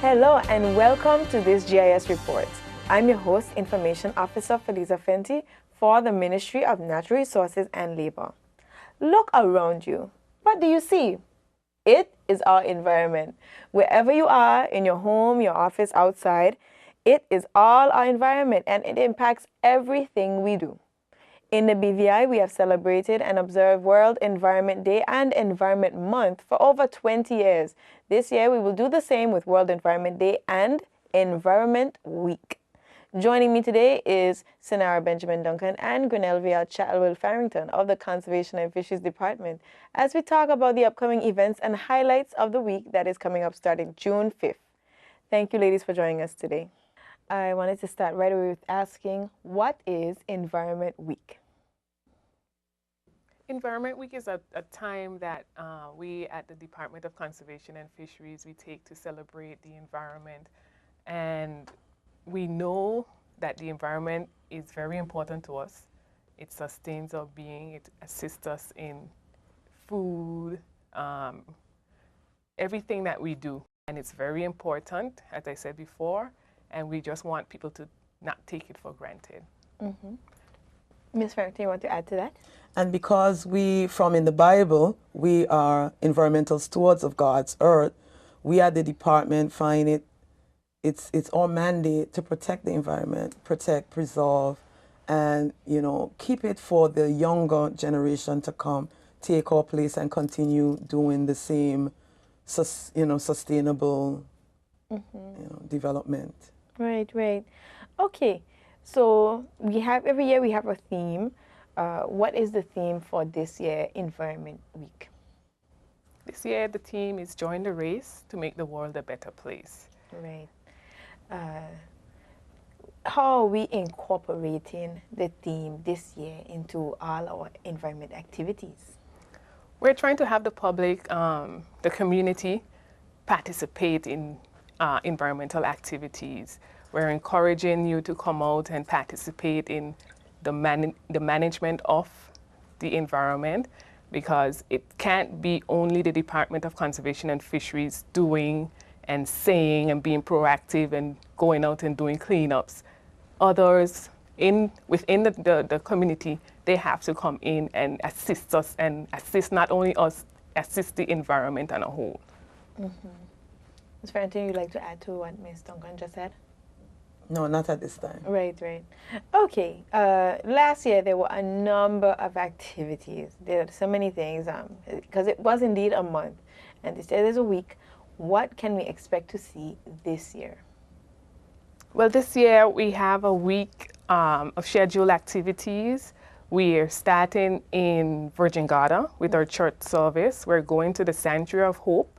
Hello and welcome to this GIS report. I'm your host, Information Officer FELIZA FENTY for the Ministry of Natural Resources and Labor. Look around you. What do you see? It is our environment. Wherever you are, in your home, your office, outside, it is all our environment and it impacts everything we do. In the BVI, we have celebrated and observed World Environment Day and Environment Month for over 20 years. This year, we will do the same with World Environment Day and Environment Week. Joining me today is CYNARA BENJAMIN-DUNCAN and GRENELVIA CHALWELL-FARRINGTON of the Conservation and Fisheries Department as we talk about the upcoming events and highlights of the week that is coming up starting June 5th. Thank you, ladies, for joining us today. I wanted to start right away with asking, what is Environment Week? Environment Week is a time that we at the Department of Conservation and Fisheries, we take to celebrate the environment. And we know that the environment is very important to us. It sustains our being, it assists us in food, everything that we do. And it's very important, as I said before, and we just want people to not take it for granted. Mm-hmm. Ms. Farrington, you want to add to that? And because in the Bible, we are environmental stewards of God's earth, we at the department find it's our mandate to protect the environment, protect, preserve, and keep it for the younger generation to come, take our place and continue doing the same sustainable development. Right. Okay, so every year we have a theme. What is the theme for this year, Environment Week? This year the theme is Join the Race to Make the World a Better Place. Right. How are we incorporating the theme this year into all our environment activities? We're trying to have the public, the community, participate in environmental activities. We're encouraging you to come out and participate in the management of the environment, because it can't be only the Department of Conservation and Fisheries doing and saying and being proactive and going out and doing cleanups. Others within the community, they have to come in and assist us and assist not only us, assist the environment as a whole. Mm-hmm. Ms. Farrington, you'd like to add to what Ms. Duncan just said? No, not at this time. Right. Okay, last year there were a number of activities. There are so many things, because it was indeed a month, and this year there's a week. What can we expect to see this year? Well, this year we have a week of scheduled activities. We're starting in Virgin Gorda with our church service. We're going to the Sanctuary of Hope.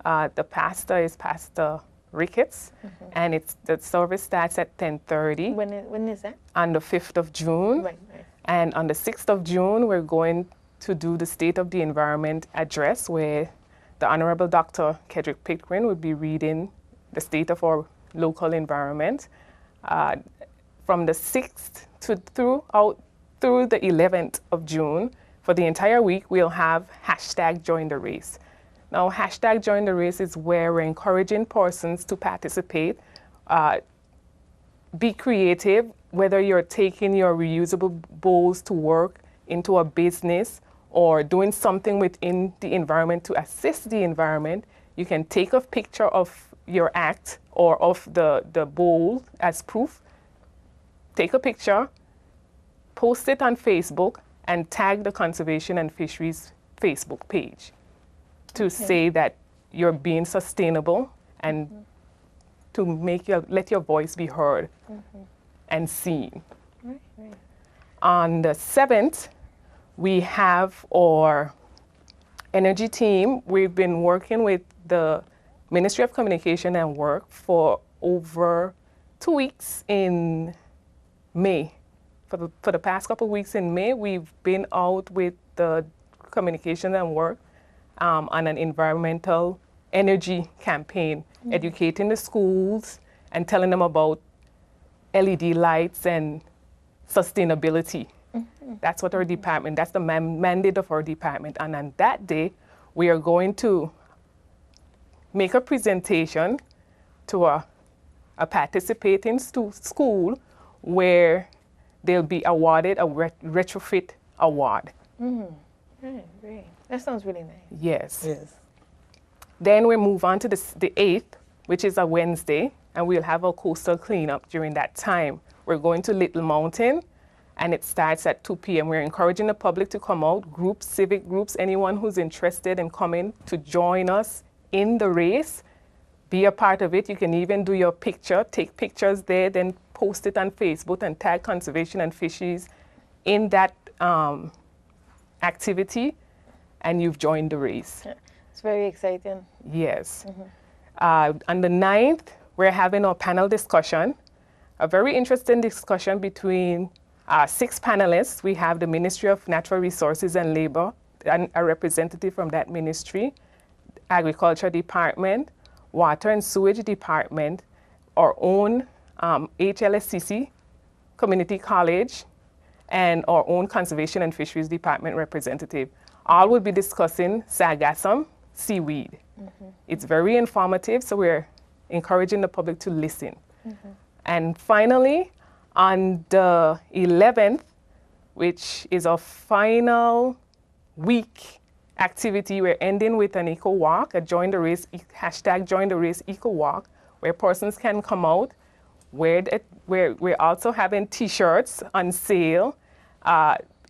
The pastor is Pastor Ricketts, and the service starts at 10:30. When is that? On the 5th of June. Right. And on the 6th of June, we're going to do the State of the Environment address, where the Honorable Dr. Kedrick Pickering would be reading the state of our local environment. From the 6th through the 11th of June, for the entire week, we'll have #JoinTheRace. Now, #JoinTheRace is where we're encouraging persons to participate. Be creative, whether you're taking your reusable bowls to work into a business or doing something within the environment to assist the environment. You can take a picture of your act or of the bowl as proof. Take a picture, post it on Facebook, and tag the Conservation and Fisheries Facebook page to say that you're being sustainable and to let your voice be heard and seen. Right. On the 7th, we have our energy team. We've been working with the Ministry of Communication and Work for over 2 weeks in May. For the past couple of weeks in May, we've been out with the Communication and Work on an environmental energy campaign, educating the schools and telling them about LED lights and sustainability. That's what our department, that's the mandate of our department. And on that day, we are going to make a presentation to a participating school where they'll be awarded a retrofit award. Right, great. That sounds really nice. Yes. Yes. Then we move on to the 8th, which is a Wednesday, and we'll have a coastal cleanup during that time. We're going to Little Mountain, and it starts at 2 p.m. We're encouraging the public to come out, groups, civic groups, anyone who's interested in coming to join us in the race, be a part of it. You can even do your picture, take pictures there, then post it on Facebook and tag Conservation and Fisheries in that activity, and you've joined the race. It's very exciting. Yes. On the 9th, we're having our panel discussion, a very interesting discussion between 6 panelists. We have the Ministry of Natural Resources and Labor, and a representative from that ministry, Agriculture Department, Water and Sewage Department, our own HLSCC Community College, and our own Conservation and Fisheries Department representative. All will be discussing sargassum seaweed. It's very informative, so we're encouraging the public to listen. And finally, on the 11th, which is our final week activity, we're ending with an eco walk, a join the race, hashtag join the race eco walk, where persons can come out. We're also having t-shirts on sale.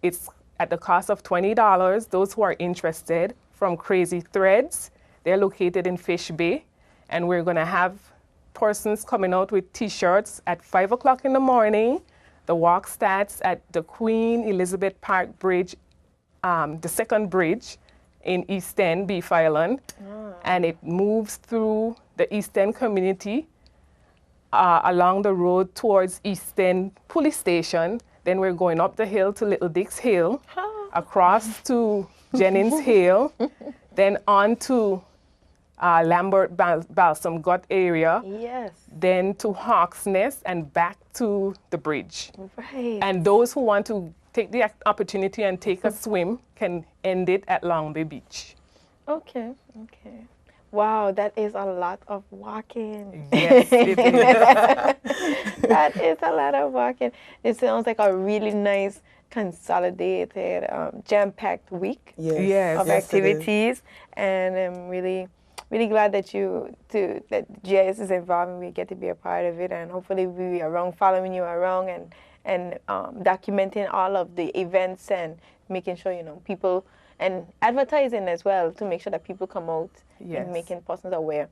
It's at the cost of $20. Those who are interested, from Crazy Threads, they're located in Fish Bay, and we're gonna have persons coming out with t-shirts at 5 o'clock in the morning. The walk starts at the Queen Elizabeth Park Bridge, the second bridge in East End, Beef Island, and it moves through the East End community along the road towards East End Police Station. Then we're going up the hill to Little Dick's Hill, across to Jennings Hill, then on to Lambert Balsam Gut area, Yes. then to Hawk's Nest and back to the bridge. Right. And those who want to take the opportunity and take a swim can end it at Long Bay Beach. Okay, okay. Wow, that is a lot of walking. Yes, it is. That is a lot of walking. It sounds like a really nice, consolidated, jam-packed week Yes. of activities. And I'm really glad that that GIS is involved and we get to be a part of it. And hopefully we'll be around, following you around and documenting all of the events and making sure, people, and advertising as well to make sure that people come out and making persons aware.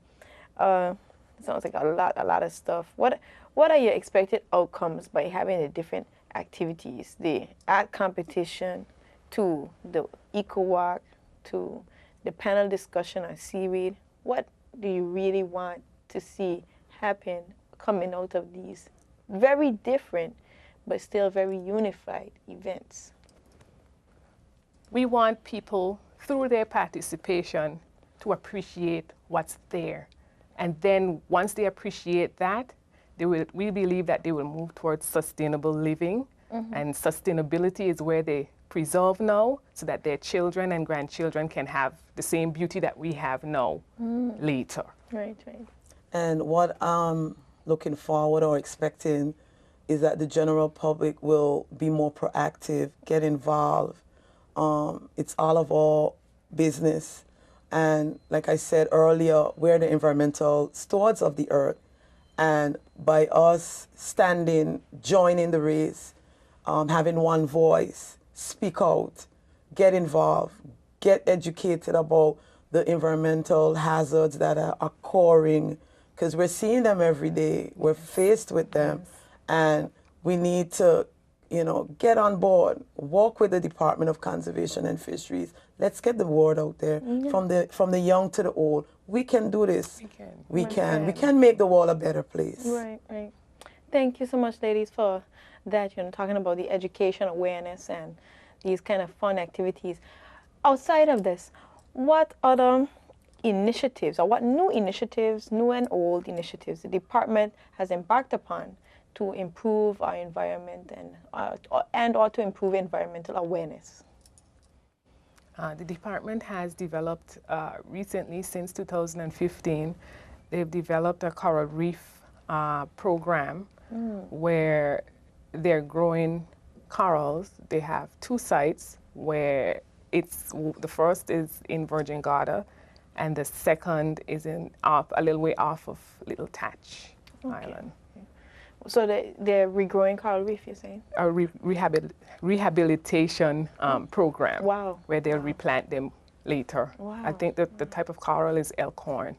Sounds like a lot of stuff. What are your expected outcomes by having the different activities, the art competition, to the eco walk, to the panel discussion on seaweed? What do you really want to see happen coming out of these very different but still very unified events? We want people, through their participation, to appreciate what's there. And then once they appreciate that, we believe that they will move towards sustainable living. And sustainability is where they preserve now, so that their children and grandchildren can have the same beauty that we have now later. Right. And what I'm looking forward or expecting is that the general public will be more proactive, get involved. It's all of our business. And like I said earlier, we're the environmental stewards of the earth. And by us standing, joining the race, having one voice, speak out, get involved, get educated about the environmental hazards that are occurring, because we're seeing them every day. We're faced with them, and we need to, get on board, work with the Department of Conservation and Fisheries. Let's get the word out there, from the young to the old. We can do this. We can make the world a better place. Right. Thank you so much, ladies, for that. Talking about the education, awareness, and these kind of fun activities. Outside of this, what other initiatives, or what new initiatives, new and old initiatives, the department has embarked upon to improve our environment and or to improve environmental awareness? The department has developed recently, since 2015, they've developed a coral reef program where they're growing corals. They have 2 sites where the first is in Virgin Gorda, and the second is a little way off of Little Tatch Island. So they're regrowing coral reef, you're saying? A rehabilitation program. Wow. Where they'll replant them later. Wow. I think that the type of coral is elkhorn.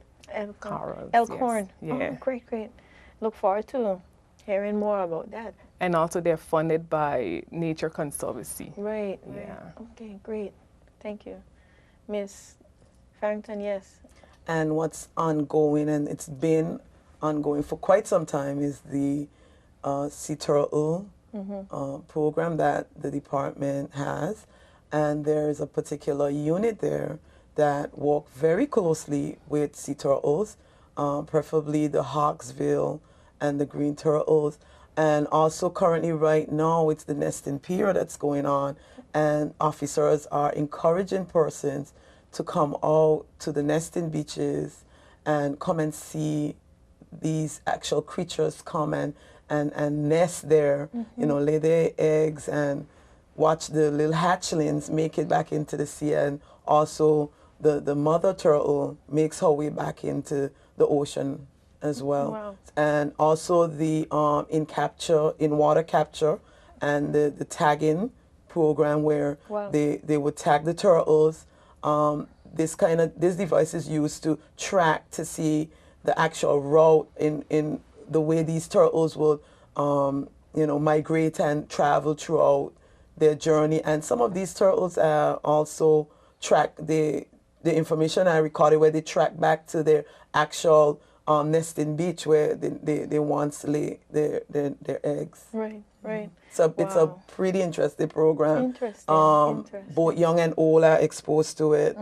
Corals. Elkhorn. Yes. Yeah. Oh, great, great. Look forward to hearing more about that. And also they're funded by Nature Conservancy. Right, Yeah. right. Okay, great. Thank you. Miss Farrington, yes. And what's ongoing, and it's been ongoing for quite some time, is the sea turtle program that the department has. And there's a particular unit there that work very closely with sea turtles, preferably the hawksbill and the green turtles. And also currently right now it's the nesting period that's going on, and officers are encouraging persons to come out to the nesting beaches and come and see these actual creatures come and nest there, you know, lay their eggs and watch the little hatchlings make it back into the sea, and also the mother turtle makes her way back into the ocean as well. Wow. And also the in water capture and the tagging program where they would tag the turtles. This device is used to track to see the actual route in the way these turtles will you know, migrate and travel throughout their journey. And some of these turtles also track the information I recorded where they track back to their actual nesting beach where they once lay their eggs. Right, right. So it's a pretty interesting program. Interesting. Both young and old are exposed to it.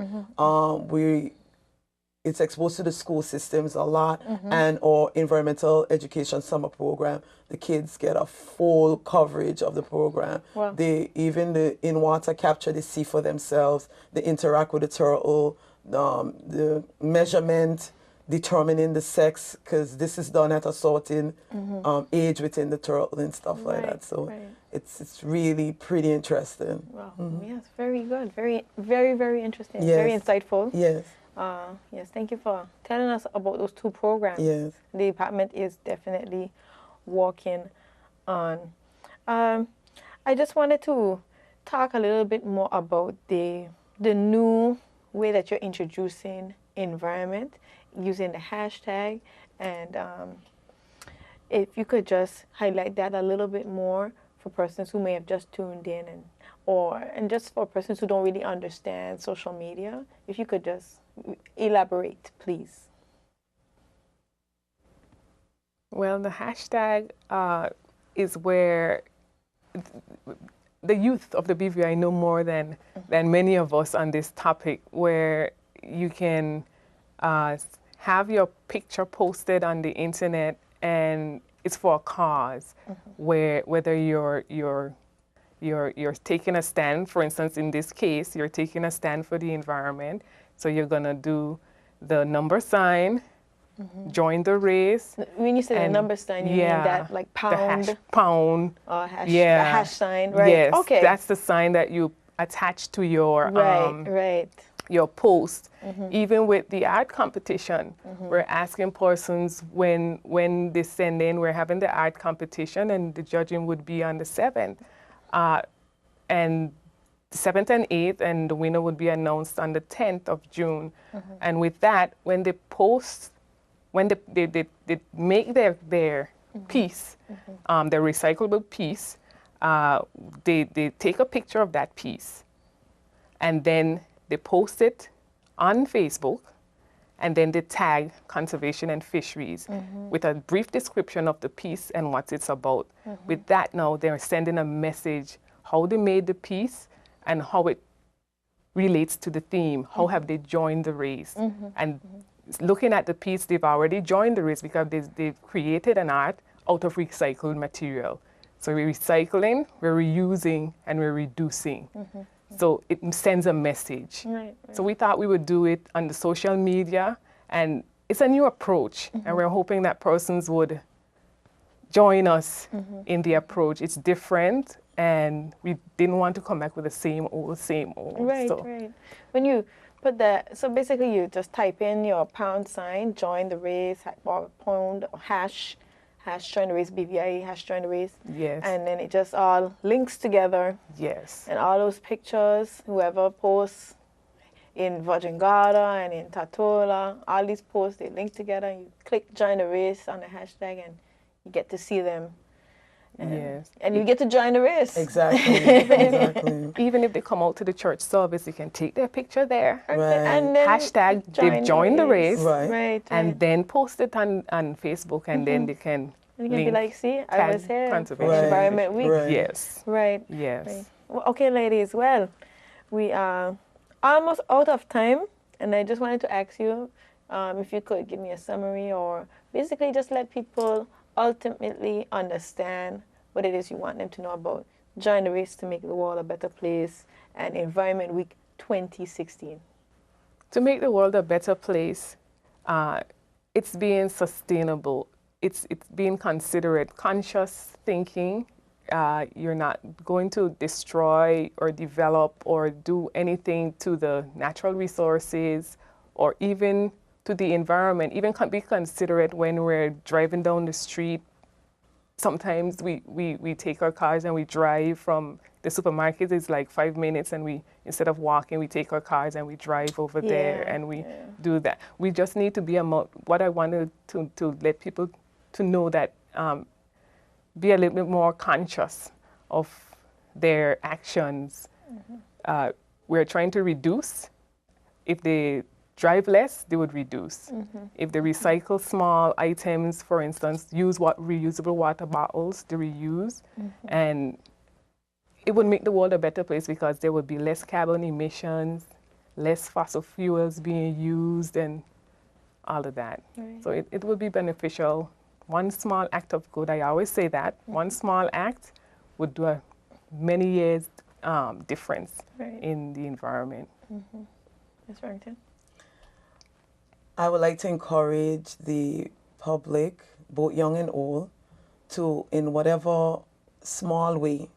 It's exposed to the school systems a lot, and our environmental education summer program. The kids get a full coverage of the program. Wow. They even the in water capture, they see for themselves. They interact with the turtle. The measurement, determining the sex, because this is done at a certain age within the turtle and stuff like that. So it's really pretty interesting. Wow. Yes, very good. Very, very, very interesting. Yes. Very insightful. Yes. Yes, thank you for telling us about those 2 programs. Yes. The department is definitely working on. I just wanted to talk a little bit more about the new way that you're introducing environment using the hashtag, and if you could just highlight that a little bit more for persons who may have just tuned in, and just for persons who don't really understand social media, if you could just elaborate, please. Well, the hashtag is where the youth of the BVI know more than many of us on this topic, where you can have your picture posted on the internet, and it's for a cause, where whether you're taking a stand. For instance, in this case, you're taking a stand for the environment, so you're gonna do the number sign, join the race. When you say the number sign, you mean that like pound? The pound. Or hash, the hash sign, right? Yes, okay. That's the sign that you attach to your your post. Even with the art competition, we're asking persons when they send in, we're having the art competition, and the judging would be on the 7th. And 7th and 8th, and the winner would be announced on the 10th of June. And with that, when they post, when they make their piece, their recyclable piece, they take a picture of that piece, and then they post it on Facebook, and then they tag Conservation and Fisheries with a brief description of the piece and what it's about. With that, now they're sending a message, how they made the piece and how it relates to the theme. How have they joined the race? And looking at the piece, they've already joined the race because they've created an art out of recycled material. So we're recycling, we're reusing, and we're reducing. So it sends a message. So we thought we would do it on the social media, and it's a new approach, and we're hoping that persons would join us in the approach. It's different, and we didn't want to come back with the same old, same old. Right, So. right. When you put that, so basically you just type in your pound sign, join the race, or pound, or hash join the race, BVIE, hash join the race. Yes. And then it just all links together. Yes. And all those pictures, whoever posts in Virgin Gorda and in Tatola, all these posts, they link together. You click join the race on the hashtag and you get to see them. Yes. And you get to join the race. Exactly. Exactly. Even if they come out to the church service, they can take their picture there. Right. And then Hashtag they've joined the race. Right. Right. And then post it on Facebook, and then they can And you can be link, like, see, I tag was here for conservation. Environment Week. Right. Yes. Right. Yes. Right. Well, okay, ladies. Well, we are almost out of time, and I just wanted to ask you if you could give me a summary, or basically just let people ultimately understand what it is you want them to know about Join the Race to Make the World a Better Place and Environment Week 2016. To make the world a better place, it's being sustainable. It's being considerate, conscious thinking. You're not going to destroy or develop or do anything to the natural resources or even to the environment. Even be considerate when we're driving down the street. Sometimes we take our cars and we drive from the supermarket. It's like 5 minutes, and we, instead of walking, we take our cars and we drive over there and we do that. We just need to be what I wanted to let people to know, that be a little bit more conscious of their actions. We're trying to reduce. If they drive less, they would reduce. If they recycle small items, for instance, use reusable water bottles, they reuse, and it would make the world a better place because there would be less carbon emissions, less fossil fuels being used, and all of that. Right. So it would be beneficial. One small act of good, I always say that, one small act would do a many years difference in the environment. Ms. Farrington? I would like to encourage the public, both young and old, to, in whatever small way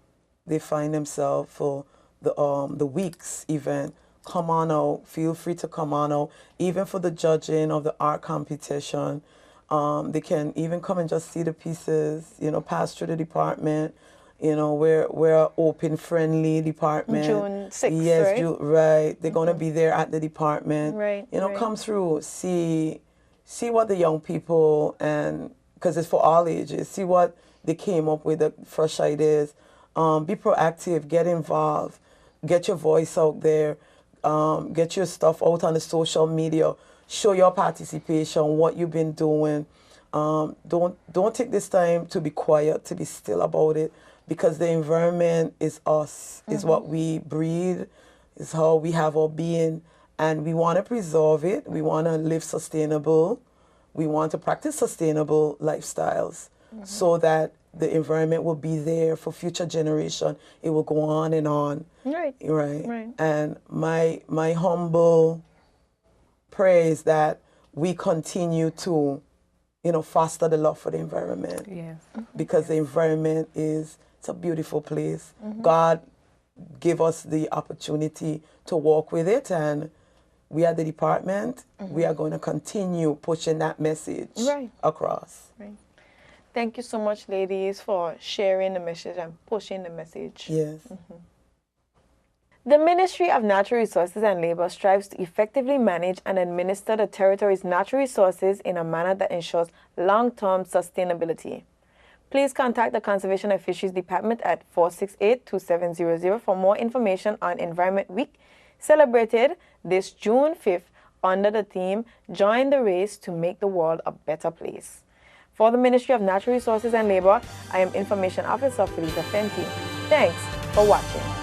they find themselves for the week's event, come on out. Feel free to come on out. Even for the judging of the art competition, they can even come and just see the pieces. You know, pass through the department. You know, we're open, friendly department. June 6th, yes, right? Right. They're gonna be there at the department. Right. You know, come through, see what the young people, and because it's for all ages, see what they came up with, the fresh ideas. Be proactive, get involved, get your voice out there, get your stuff out on the social media, show your participation, what you've been doing. Don't take this time to be quiet, to be still about it, because the environment is us, is what we breathe, is how we have our being, and we want to preserve it. We want to live sustainable. We want to practice sustainable lifestyles so that the environment will be there for future generation. It will go on and on. Right. Right. And my humble prayer is that we continue to, foster the love for the environment. Yes. Because the environment it's a beautiful place. God gave us the opportunity to walk with it, and we at the department, we are going to continue pushing that message across. Right. Thank you so much, ladies, for sharing the message and pushing the message. Yes. The Ministry of Natural Resources and Labor strives to effectively manage and administer the territory's natural resources in a manner that ensures long-term sustainability. Please contact the Conservation and Fisheries Department at 468-2700 for more information on Environment Week, celebrated this June 5th under the theme, Join the Race to Make the World a Better Place. For the Ministry of Natural Resources and Labor, I am Information Officer FELIZA FENTY. Thanks for watching.